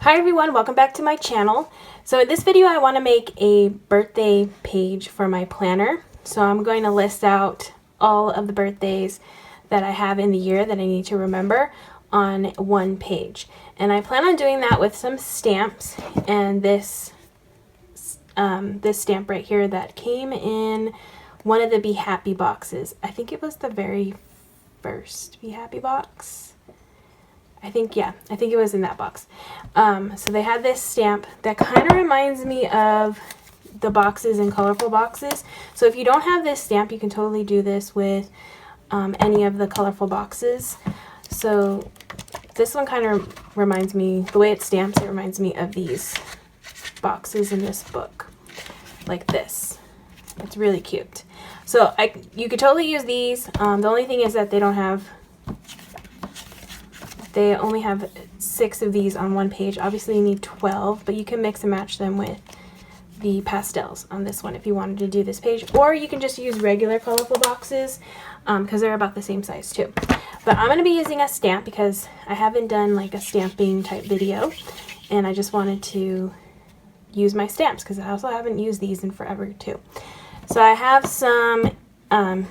Hi everyone, welcome back to my channel. So in this video I want to make a birthday page for my planner. So I'm going to list out all of the birthdays that I have in the year that I need to remember on one page. And I plan on doing that with some stamps and this stamp right here that came in one of the Be Happy boxes. I think it was the very first Be Happy box. I think it was in that box. So they had this stamp that kind of reminds me of the boxes in Colorful Boxes. So if you don't have this stamp, you can totally do this with any of the Colorful Boxes. So this one kind of reminds me, the way it stamps, it reminds me of these boxes in this book, like this. It's really cute. So you could totally use these. The only thing is that they only have 6 of these on one page. Obviously you need 12, but you can mix and match them with the pastels on this one if you wanted to do this page. Or you can just use regular Colorful Boxes because they're about the same size too. But I'm going to be using a stamp because I haven't done like a stamping type video. And I just wanted to use my stamps because I also haven't used these in forever too. So I have some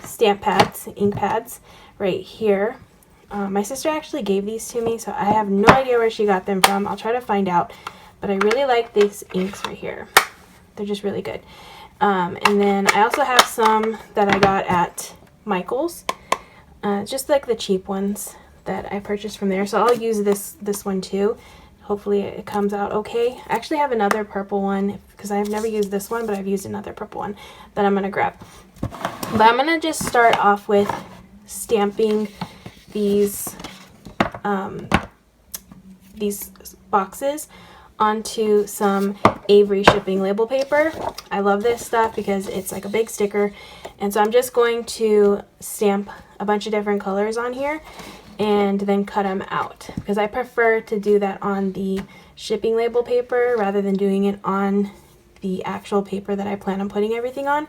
stamp pads, ink pads right here. My sister actually gave these to me, so I have no idea where she got them from. I'll try to find out, but I really like these inks right here. They're just really good. And then I also have some that I got at Michael's, just like the cheap ones that I purchased from there. So I'll use this one too. Hopefully it comes out okay. I actually have another purple one because I've never used this one, but I've used another purple one that I'm gonna grab. But I'm gonna just start off with stamping these boxes onto some Avery shipping label paper. I love this stuff because it's like a big sticker, and so I'm just going to stamp a bunch of different colors on here and then cut them out because I prefer to do that on the shipping label paper rather than doing it on the actual paper that I plan on putting everything on,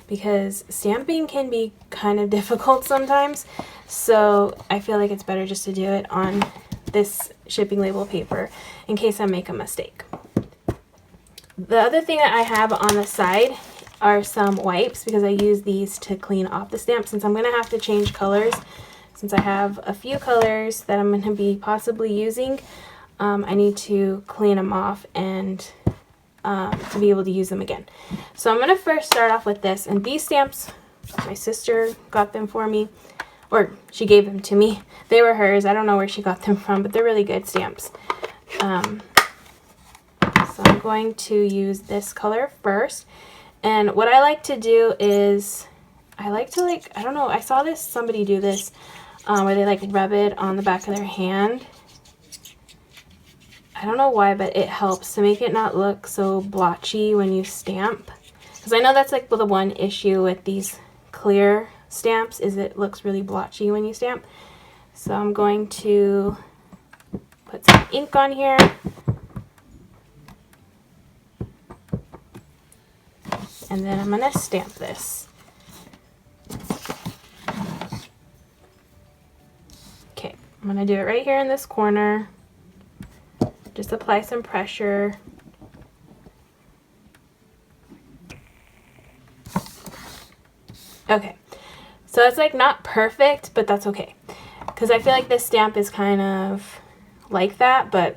because stamping can be kind of difficult sometimes. So I feel like it's better just to do it on this shipping label paper in case I make a mistake. The other thing that I have on the side are some wipes because I use these to clean off the stamp since I'm going to have to change colors. Since I have a few colors that I'm going to be possibly using, I need to clean them off and to be able to use them again. So I'm going to first start off with this, and these stamps, my sister got them for me, or she gave them to me. They were hers. I don't know where she got them from, but they're really good stamps. So I'm going to use this color first, and what I like to do is I like to I don't know, I saw somebody do this where they like rub it on the back of their hand. I don't know why, but it helps to make it not look so blotchy when you stamp. Because I know that's like the one issue with these clear stamps is it looks really blotchy when you stamp. So I'm going to put some ink on here. And then I'm going to stamp this. Okay, I'm going to do it right here in this corner. Just apply some pressure. Okay, so it's like not perfect, but that's okay. Because I feel like this stamp is kind of like that, but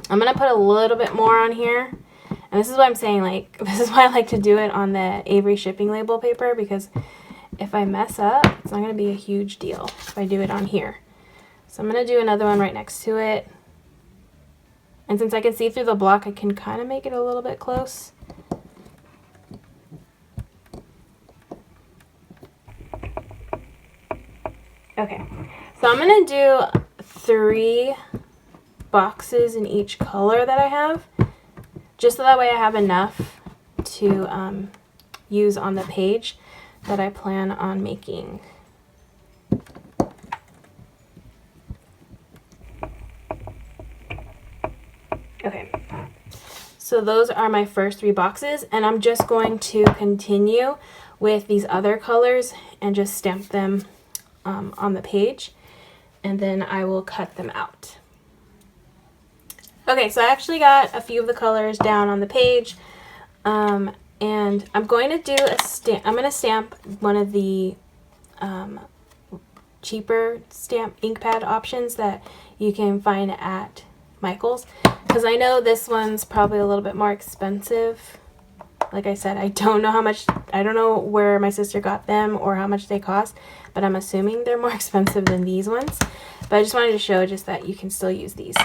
I'm going to put a little bit more on here. And this is what I'm saying, like, this is why I like to do it on the Avery shipping label paper, because if I mess up, it's not going to be a huge deal if I do it on here. So I'm going to do another one right next to it. And since I can see through the block, I can kind of make it a little bit close. Okay, so I'm going to do 3 boxes in each color that I have, just so that way I have enough to use on the page that I plan on making. Okay, so those are my first 3 boxes, and I'm just going to continue with these other colors and just stamp them on the page, and then I will cut them out. Okay, so I actually got a few of the colors down on the page, and I'm going to do I'm going to stamp one of the cheaper stamp ink pad options that you can find at Michael's, because I know this one's probably a little bit more expensive. Like I said, I don't know where my sister got them or how much they cost, but I'm assuming they're more expensive than these ones. But I just wanted to show just that you can still use these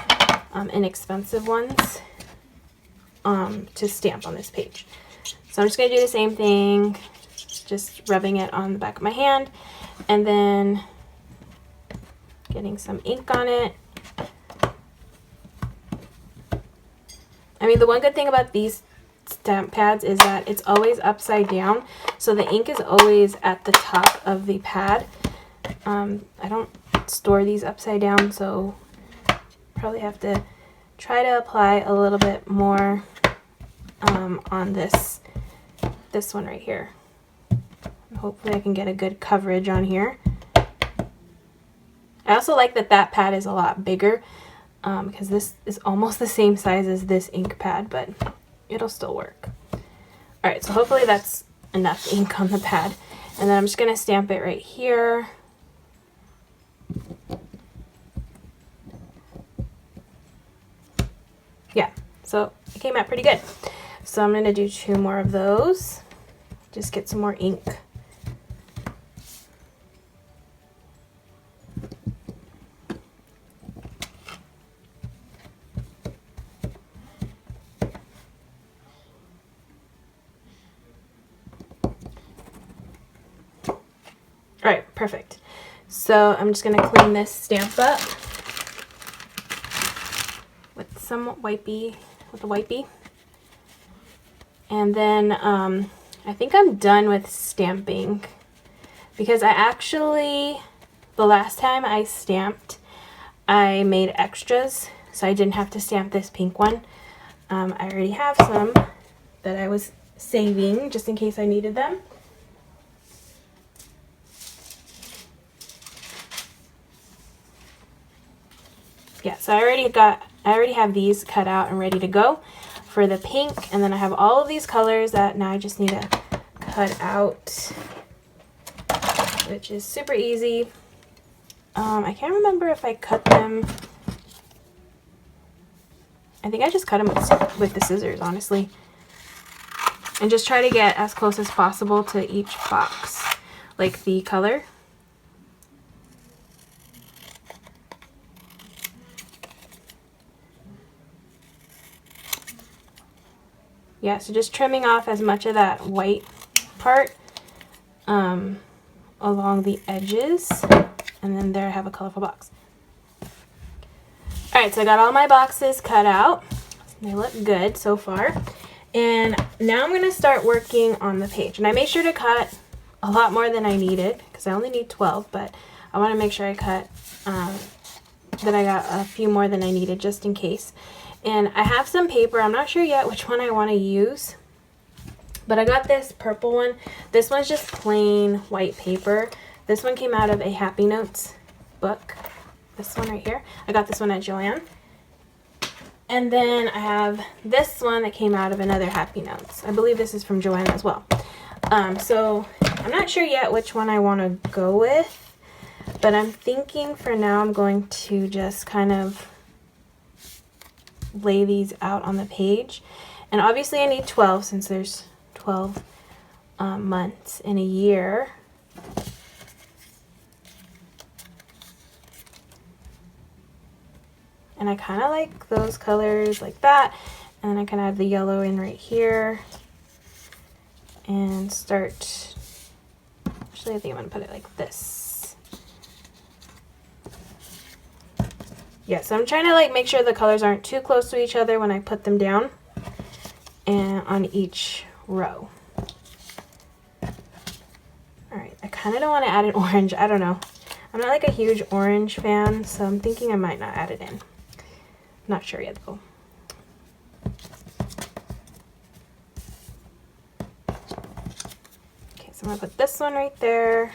inexpensive ones to stamp on this page. So I'm just going to do the same thing, just rubbing it on the back of my hand and then getting some ink on it. I mean, the one good thing about these stamp pads is that it's always upside down, so the ink is always at the top of the pad. I don't store these upside down, so probably have to try to apply a little bit more on this one right here. Hopefully I can get a good coverage on here. I also like that pad is a lot bigger, because this is almost the same size as this ink pad, but it'll still work. Alright, so hopefully that's enough ink on the pad. And then I'm just going to stamp it right here. Yeah, so it came out pretty good. So I'm going to do 2 more of those. Just get some more ink. Alright, perfect. So I'm just going to clean this stamp up with some wipey, with a wipey. And then I think I'm done with stamping, because I actually, the last time I stamped, I made extras, so I didn't have to stamp this pink one. I already have some that I was saving just in case I needed them. Yeah, so I already have these cut out and ready to go for the pink, and then I have all of these colors that now I just need to cut out, which is super easy. I can't remember if I cut them. I think I just cut them with the scissors, honestly, and just try to get as close as possible to each box, like the color. Yeah, so just trimming off as much of that white part along the edges, and then there I have a colorful box. Alright, so I got all my boxes cut out. They look good so far. And now I'm going to start working on the page. And I made sure to cut a lot more than I needed, because I only need 12, but I want to make sure I cut, that I got a few more than I needed just in case. And I have some paper. I'm not sure yet which one I want to use, but I got this purple one. This one's just plain white paper. This one came out of a Happy Notes book. This one right here. I got this one at Joann. And then I have this one that came out of another Happy Notes. I believe this is from Joann as well. So I'm not sure yet which one I want to go with, but I'm thinking for now I'm going to just kind of lay these out on the page. And obviously I need 12 since there's 12 months in a year. And I kind of like those colors like that. And then I can add the yellow in right here and start, actually I think I'm going to put it like this. Yeah, so I'm trying to like make sure the colors aren't too close to each other when I put them down and on each row. Alright, I kind of don't want to add an orange. I don't know. I'm not like a huge orange fan, so I'm thinking I might not add it in. Not sure yet though. Okay, so I'm going to put this one right there.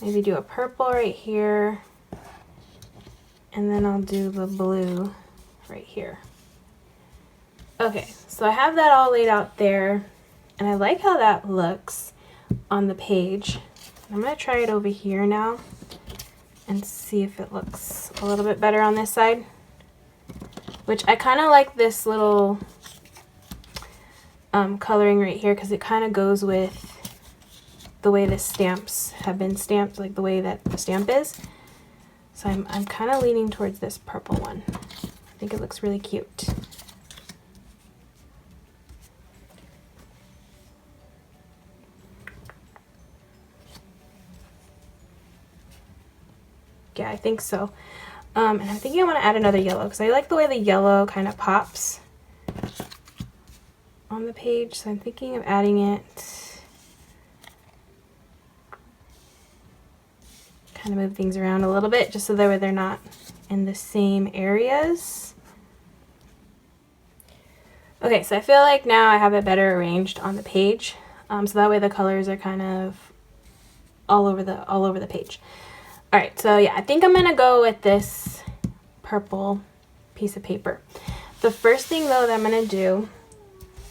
Maybe do a purple right here. And then I'll do the blue right here. Okay, so I have that all laid out there, and I like how that looks on the page. I'm going to try it over here now and see if it looks a little bit better on this side, which I kind of like this little coloring right here because it kind of goes with the way the stamps have been stamped, like the way that the stamp is. So I'm kind of leaning towards this purple one. I think it looks really cute. Yeah, I think so. And I'm thinking I want to add another yellow because I like the way the yellow kind of pops on the page. So I'm thinking of adding it. Kind of move things around a little bit just so that way they're not in the same areas. Okay, so I feel like now I have it better arranged on the page. So that way the colors are kind of all over the page. All right, so yeah, I think I'm gonna go with this purple piece of paper. The first thing though that I'm gonna do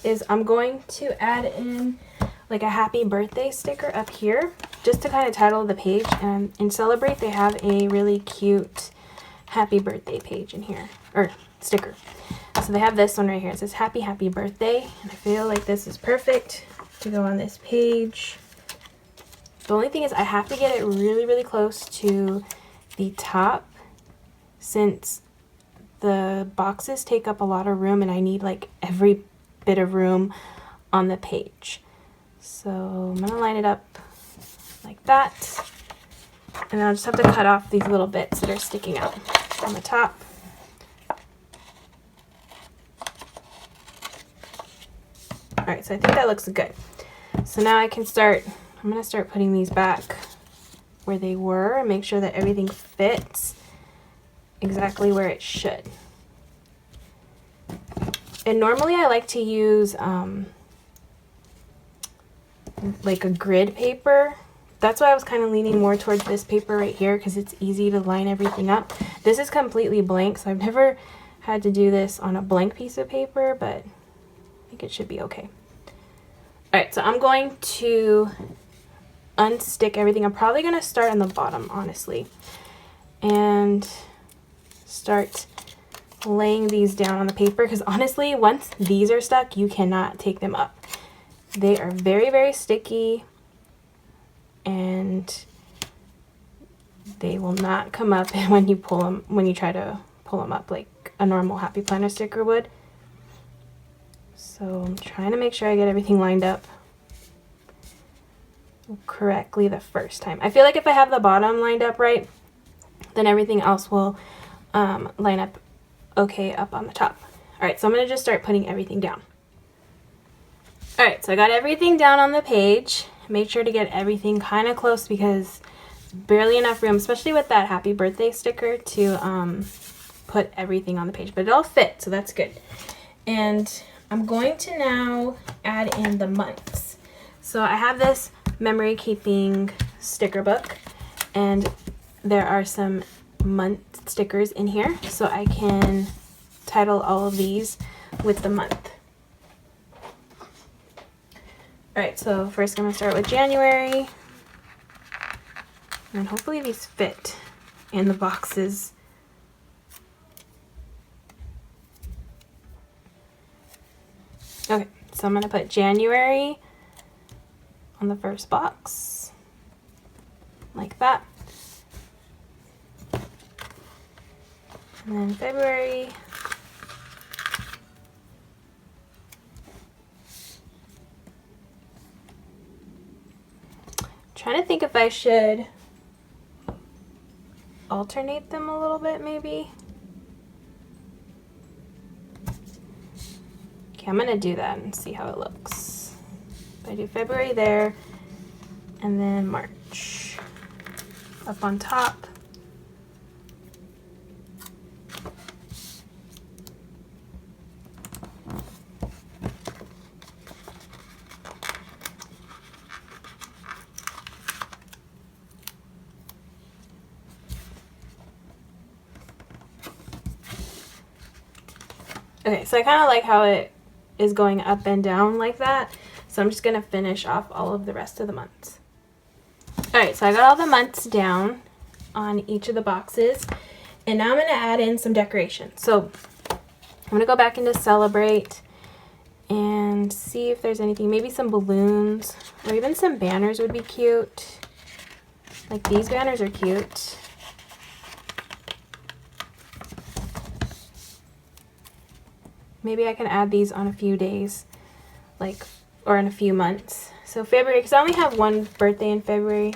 is I'm going to add in like a happy birthday sticker up here just to kind of title the page. And in Celebrate they have a really cute happy birthday page in here, or sticker. So they have this one right here. It says happy birthday, and I feel like this is perfect to go on this page. The only thing is I have to get it really close to the top since the boxes take up a lot of room and I need like every bit of room on the page. So I'm gonna line it up like that, and then I'll just have to cut off these little bits that are sticking out on the top. All right, so I think that looks good. So now I can start, I'm gonna start putting these back where they were and make sure that everything fits exactly where it should. And normally I like to use like a grid paper. That's why I was kind of leaning more towards this paper right here because it's easy to line everything up. This is completely blank, so I've never had to do this on a blank piece of paper, but I think it should be okay. All right, so I'm going to unstick everything. I'm probably going to start on the bottom, honestly, and start laying these down on the paper because honestly, once these are stuck, you cannot take them up. They are very sticky and they will not come up when you pull them, when you try to pull them up like a normal Happy Planner sticker would. So I'm trying to make sure I get everything lined up correctly the first time. I feel like if I have the bottom lined up right, then everything else will line up okay up on the top. All right, so I'm gonna just start putting everything down. All right, so I got everything down on the page. Made sure to get everything kind of close because there's barely enough room, especially with that happy birthday sticker, to put everything on the page, but it all fit, so that's good. And I'm going to now add in the months. So I have this memory keeping sticker book, and there are some month stickers in here, so I can title all of these with the month. All right, so first I'm gonna start with January, and hopefully these fit in the boxes. Okay, so I'm gonna put January on the first box, like that. And then February. Trying to think if I should alternate them a little bit, maybe. Okay, I'm gonna do that and see how it looks. I do February there, and then March up on top. Okay, so I kind of like how it is going up and down like that. So I'm just going to finish off all of the rest of the months. Alright, so I got all the months down on each of the boxes. And now I'm going to add in some decorations. So I'm going to go back into Celebrate and see if there's anything. Maybe some balloons or even some banners would be cute. Like these banners are cute. Maybe I can add these on a few days, like, or in a few months. So February, because I only have one birthday in February,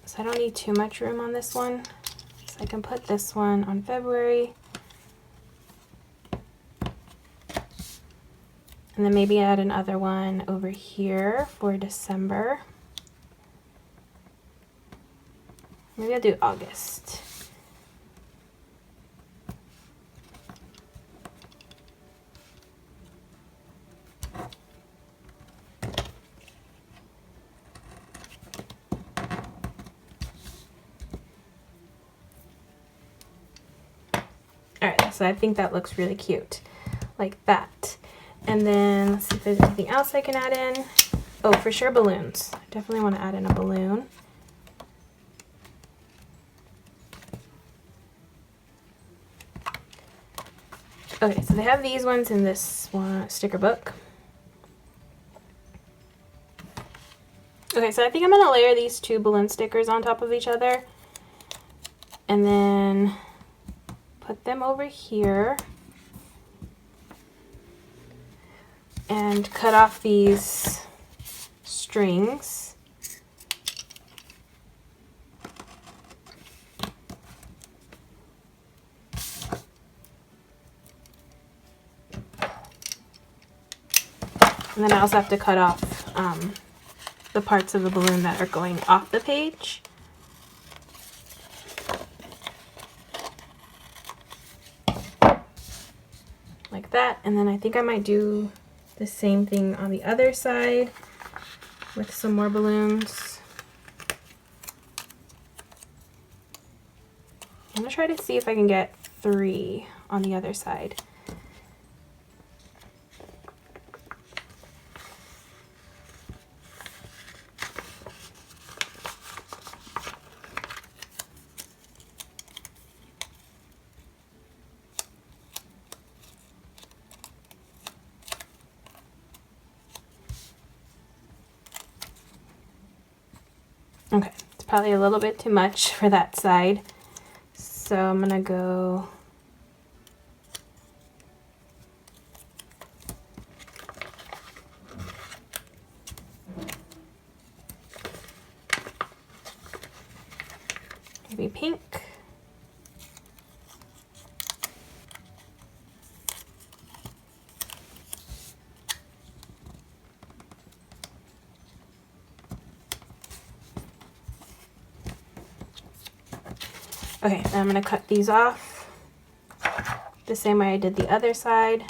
so I don't need too much room on this one. So I can put this one on February. And then maybe add another one over here for December. Maybe I'll do August. Alright, so I think that looks really cute, like that. And then let's see if there's anything else I can add in. Oh, for sure balloons. I definitely want to add in a balloon. Okay, so they have these ones in this one sticker book. Okay, so I think I'm going to layer these two balloon stickers on top of each other. And then put them over here. And cut off these strings. And then I also have to cut off the parts of the balloon that are going off the page. Like that. And then I think I might do the same thing on the other side with some more balloons. I'm going to try to see if I can get 3 on the other side. Okay, it's probably a little bit too much for that side, so I'm gonna go maybe pink. Okay, then I'm going to cut these off the same way I did the other side.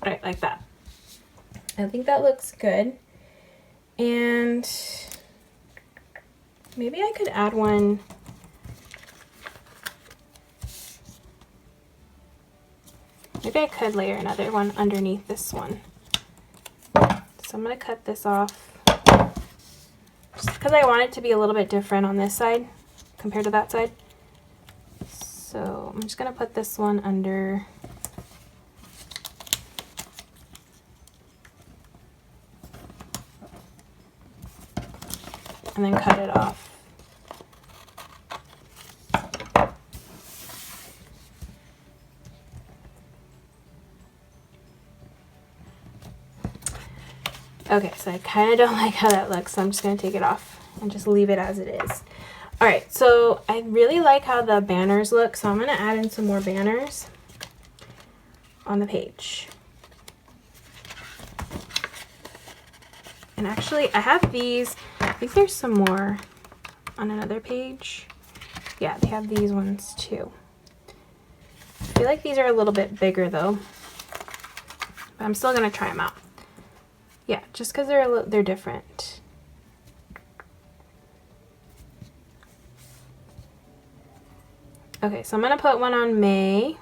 Alright, like that. I think that looks good. And maybe I could add one. Maybe I could layer another one underneath this one. So I'm going to cut this off just because I want it to be a little bit different on this side compared to that side. So I'm just going to put this one under. And then cut it off. Okay, so I kind of don't like how that looks, so I'm just going to take it off and just leave it as it is. Alright, so I really like how the banners look, so I'm going to add in some more banners on the page. And actually, I have these. I think there's some more on another page. Yeah, they have these ones too. I feel like these are a little bit bigger though, but I'm still gonna try them out. Yeah, just because they're different. Okay, so I'm gonna put one on May.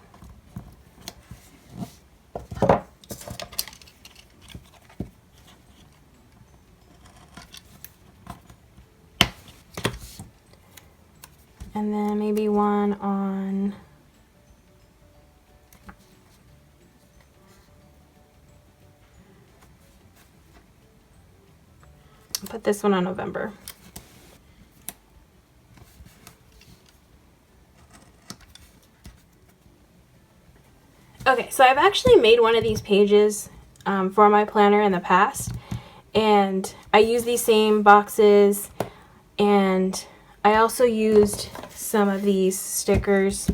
And then maybe one on put this one on November. Okay, so I've actually made one of these pages for my planner in the past, and I use these same boxes, and I also used some of these stickers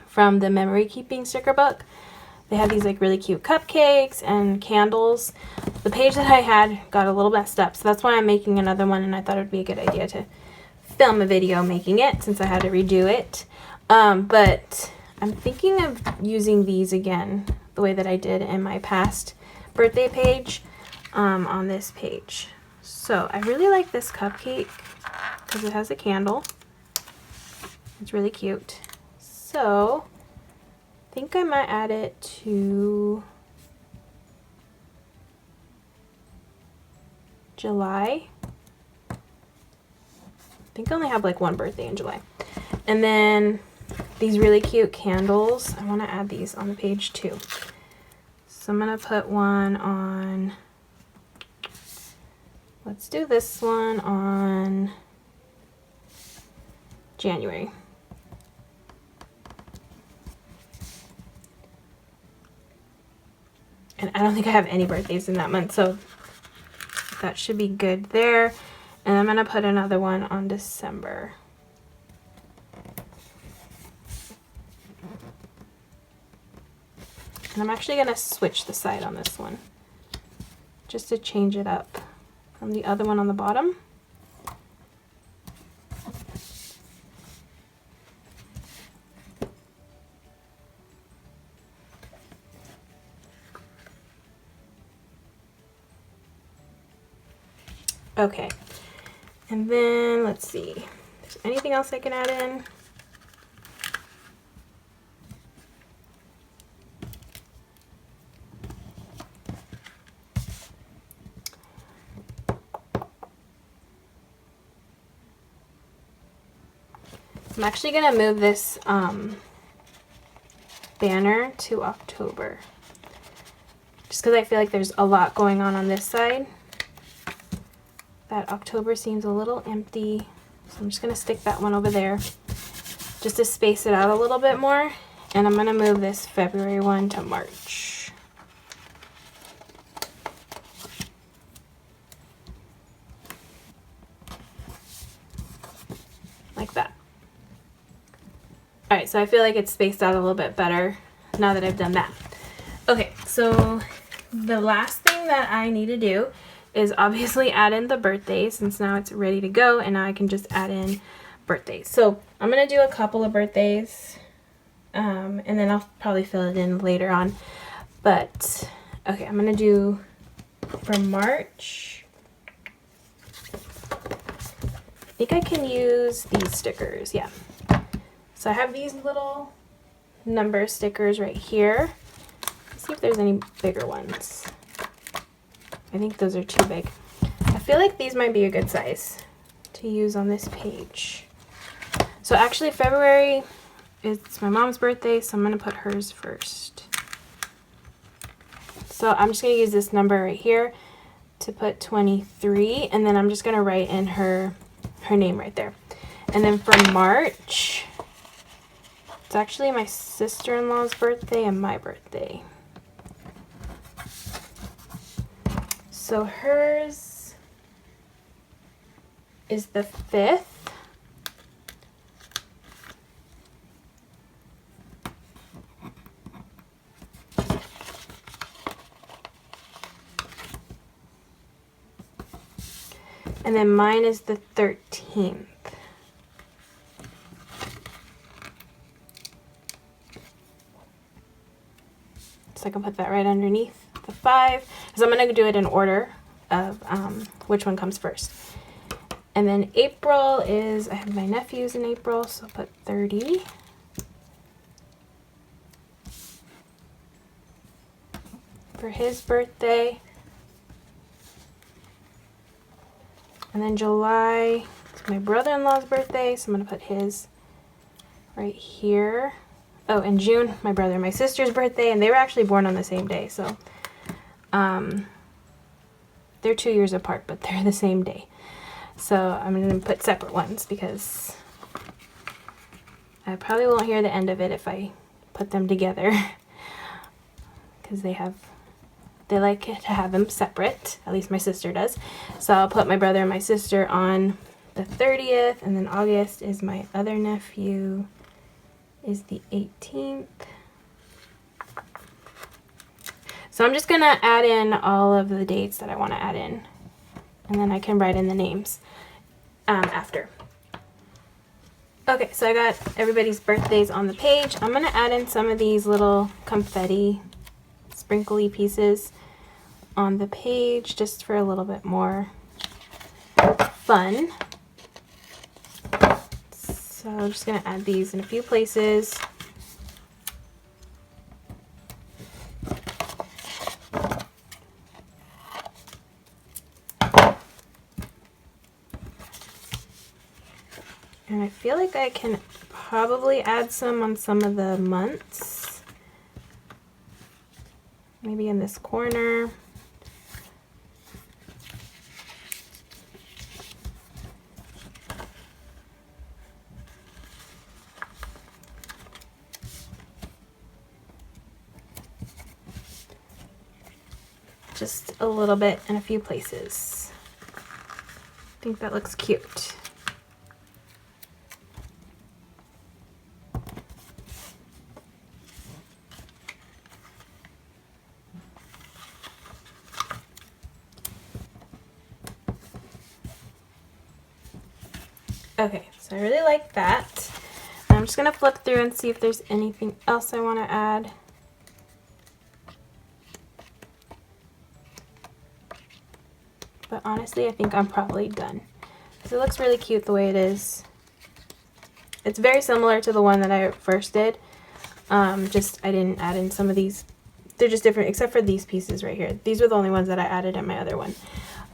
from the memory keeping sticker book. They have these like really cute cupcakes and candles. The page that I had got a little messed up, so that's why I'm making another one, and I thought it would be a good idea to film a video making it since I had to redo it. But I'm thinking of using these again the way that I did in my past birthday page on this page. So I really like this cupcake because it has a candle. It's really cute. So I think I might add it to July. I think I only have like one birthday in July. And then these really cute candles, I want to add these on the page too. So I'm going to put one on, let's do this one on January. And I don't think I have any birthdays in that month, so that should be good there. And I'm going to put another one on December. And I'm actually going to switch the side on this one just to change it up from the other one on the bottom. Okay, and then let's see, if there's anything else I can add in. I'm actually going to move this banner to October, just because I feel like there's a lot going on this side. That October seems a little empty, so I'm just going to stick that one over there just to space it out a little bit more. And I'm going to move this February one to March. Like that. Alright, so I feel like it's spaced out a little bit better now that I've done that. Okay, so the last thing that I need to do is obviously add in the birthdays, since now it's ready to go and now I can just add in birthdays. So I'm going to do a couple of birthdays and then I'll probably fill it in later on. But okay, I'm going to do for March. I think I can use these stickers, yeah. So I have these little number stickers right here. Let's see if there's any bigger ones. I think those are too big. I feel like these might be a good size to use on this page. So actually February, it's my mom's birthday, so I'm going to put hers first. So I'm just going to use this number right here to put 23, and then I'm just going to write in her name right there. And then for March, it's actually my sister-in-law's birthday and my birthday. So hers is the 5th. And then mine is the 13th. So I can put that right underneath the 5, because I'm going to do it in order of which one comes first. And then April is, I have my nephews in April, so I'll put 30. For his birthday. And then July is my brother-in-law's birthday, so I'm going to put his right here. Oh, and June, my brother and my sister's birthday, and they were actually born on the same day, so they're 2 years apart, but they're the same day. So I'm going to put separate ones because I probably won't hear the end of it if I put them together, because they like to have them separate, at least my sister does. So I'll put my brother and my sister on the 30th, and then August is my other nephew, is the 18th. So I'm just gonna add in all of the dates that I want to add in, and then I can write in the names after. Okay, so I got everybody's birthdays on the page. I'm gonna add in some of these little confetti sprinkly pieces on the page just for a little bit more fun. So I'm just gonna add these in a few places. And I feel like I can probably add some on some of the months. Maybe in this corner. Just a little bit in a few places. I think that looks cute. Okay, so I really like that. I'm just going to flip through and see if there's anything else I want to add. But honestly, I think I'm probably done. Because it looks really cute the way it is. It's very similar to the one that I first did. Just I didn't add in some of these. They're just different, except for these pieces right here. These were the only ones that I added in my other one.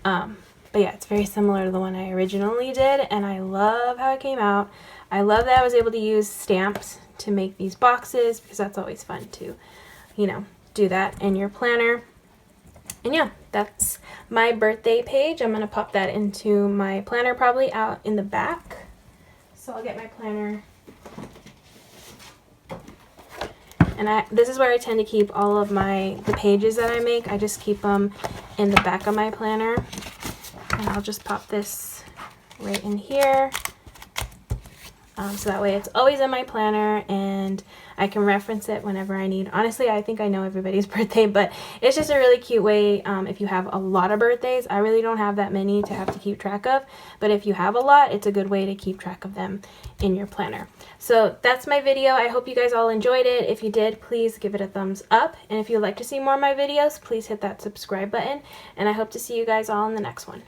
But yeah, it's very similar to the one I originally did, and I love how it came out. I love that I was able to use stamps to make these boxes, because that's always fun to, you know, do that in your planner. And yeah, that's my birthday page. I'm going to pop that into my planner, probably out in the back. So I'll get my planner. And this is where I tend to keep all of the pages that I make. I just keep them in the back of my planner. And I'll just pop this right in here. So that way it's always in my planner and I can reference it whenever I need. Honestly, I think I know everybody's birthday, but it's just a really cute way if you have a lot of birthdays. I really don't have that many to have to keep track of, but if you have a lot, it's a good way to keep track of them in your planner. So that's my video. I hope you guys all enjoyed it. If you did, please give it a thumbs up. And if you'd like to see more of my videos, please hit that subscribe button. And I hope to see you guys all in the next one.